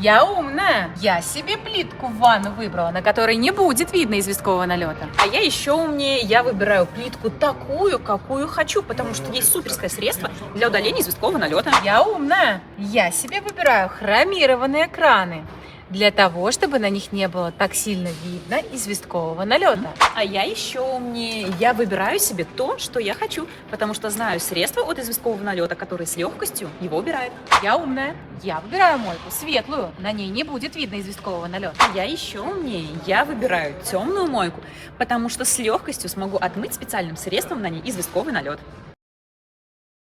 Я умная. Я себе плитку в ванну выбрала, на которой не будет видно известкового налета. А я еще умнее, я выбираю плитку такую, какую хочу, потому что есть суперское средство для удаления известкового налета. Я умная. Я себе выбираю хромированные краны. Для того, чтобы на них не было так сильно видно известкового налета. А я еще умнее, я выбираю себе то, что я хочу, потому что знаю средства от известкового налета, которые с легкостью его убирают. Я умная. Я выбираю мойку светлую, на ней не будет видно известкового налета. А я еще умнее, я выбираю темную мойку, потому что с легкостью смогу отмыть специальным средством на ней известковый налет.